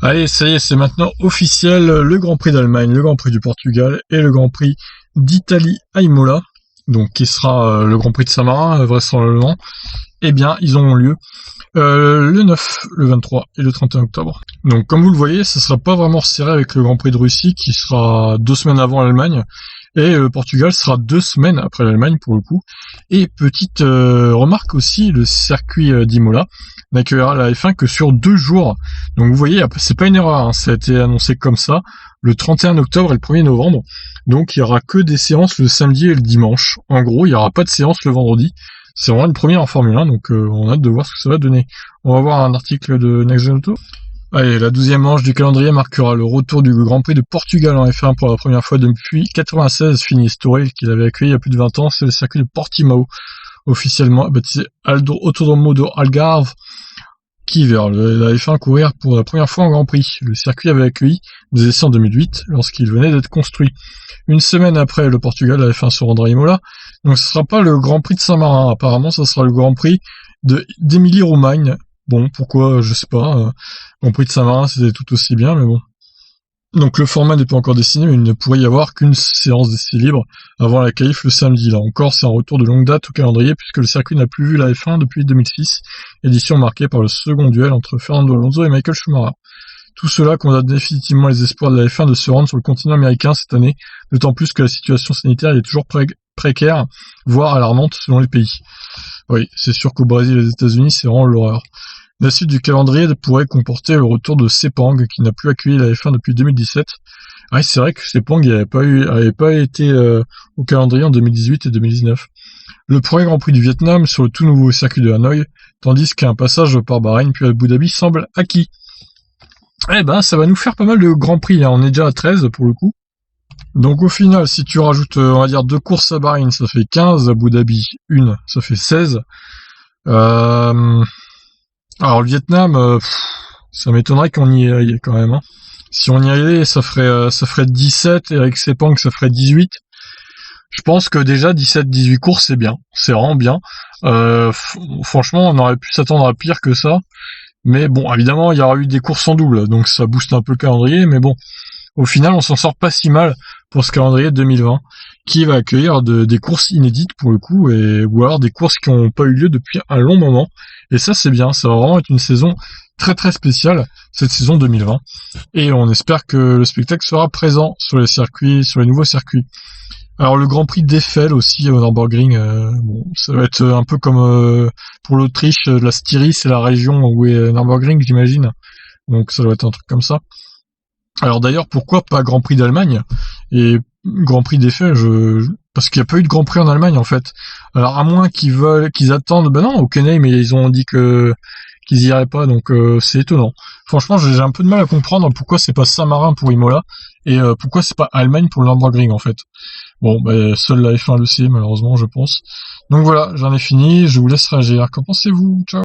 Allez, ça y est, c'est maintenant officiel, le Grand Prix d'Allemagne, le Grand Prix du Portugal et le Grand Prix d'Italie à Imola, donc qui sera le Grand Prix de Saint-Marin, vraisemblablement. Eh bien, ils auront lieu le 9, le 23 et le 31 octobre. Donc comme vous le voyez, ça sera pas vraiment serré avec le Grand Prix de Russie qui sera 2 semaines avant l'Allemagne, et le Portugal sera 2 semaines après l'Allemagne pour le coup. Et petite remarque aussi, le circuit d'Imola n'accueillera la F1 que sur 2 jours. Donc vous voyez, c'est pas une erreur, hein, ça a été annoncé comme ça, le 31 octobre et le 1er novembre. Donc il y aura que des séances le samedi et le dimanche. En gros, il y aura pas de séance le vendredi. C'est vraiment une première en Formule 1, donc on a hâte de voir ce que ça va donner. On va voir un article de Next Gen Auto. Allez, la 12e manche du calendrier marquera le retour du Grand Prix de Portugal en F1 pour la première fois depuis 96, fini historique qu'il avait accueilli il y a plus de 20 ans. C'est le circuit de Portimao, officiellement baptisé Autódromo do Algarve, qui verra la F1 courir pour la première fois en Grand Prix. Le circuit avait accueilli des essais en 2008 lorsqu'il venait d'être construit. Une semaine après le Portugal, la F1 se rendra à Imola. Donc ce sera pas le Grand Prix de Saint-Marin, apparemment ça sera le Grand Prix d'Émilie-Romagne. Bon, pourquoi, je sais pas. Grand Prix de Saint-Marin, c'était tout aussi bien, mais bon. Donc le format n'est pas encore dessiné, mais il ne pourrait y avoir qu'une séance d'essai libre avant la qualif le samedi. Là encore, c'est un retour de longue date au calendrier, puisque le circuit n'a plus vu la F1 depuis 2006, édition marquée par le second duel entre Fernando Alonso et Michael Schumacher. Tout cela condamne définitivement les espoirs de la F1 de se rendre sur le continent américain cette année, d'autant plus que la situation sanitaire est toujours précaire, voire alarmante selon les pays. Oui, c'est sûr qu'au Brésil et aux États-Unis, c'est vraiment l'horreur. La suite du calendrier pourrait comporter le retour de Sepang, qui n'a plus accueilli la F1 depuis 2017. Ah, c'est vrai que Sepang avait pas été au calendrier en 2018 et 2019. Le premier Grand Prix du Vietnam sur le tout nouveau circuit de Hanoï, tandis qu'un passage par Bahreïn puis Abu Dhabi semble acquis. Eh ben, ça va nous faire pas mal de Grands Prix, hein. On est déjà à 13 pour le coup. Donc au final, si tu rajoutes, on va dire, 2 courses à Bahreïn, ça fait 15, Abu Dhabi, 1, ça fait 16. Alors le Vietnam, ça m'étonnerait qu'on y aille quand même, hein. Si on y allait, ça ferait 17, et avec Sepang, ça ferait 18. Je pense que déjà 17-18 courses, c'est bien. C'est vraiment bien. Franchement, on aurait pu s'attendre à pire que ça. Mais bon, évidemment, il y aura eu des courses en double, donc ça booste un peu le calendrier, mais bon, au final, on s'en sort pas si mal pour ce calendrier 2020, qui va accueillir des courses inédites pour le coup, ou alors des courses qui n'ont pas eu lieu depuis un long moment. Et ça, c'est bien, ça va vraiment être une saison très très spéciale, cette saison 2020. Et on espère que le spectacle sera présent sur les circuits, sur les nouveaux circuits. Alors le Grand Prix d'Eiffel aussi au Nürburgring, bon, ça va être un peu comme pour l'Autriche, la Styrie, c'est la région où est Nürburgring, j'imagine. Donc ça doit être un truc comme ça. Alors d'ailleurs, pourquoi pas Grand Prix d'Allemagne et Grand Prix d'Eiffel, parce qu'il n'y a pas eu de Grand Prix en Allemagne en fait. Alors à moins qu'ils attendent, ben non, au Hockenheim, mais ils ont dit qu'ils y iraient pas, donc c'est étonnant. Franchement, j'ai un peu de mal à comprendre pourquoi c'est pas Saint-Marin pour Imola et pourquoi c'est pas Allemagne pour le Nürburgring en fait. Bon, ben seule la F1 le sait malheureusement, je pense. Donc voilà, j'en ai fini, je vous laisse réagir. Qu'en pensez-vous? Ciao.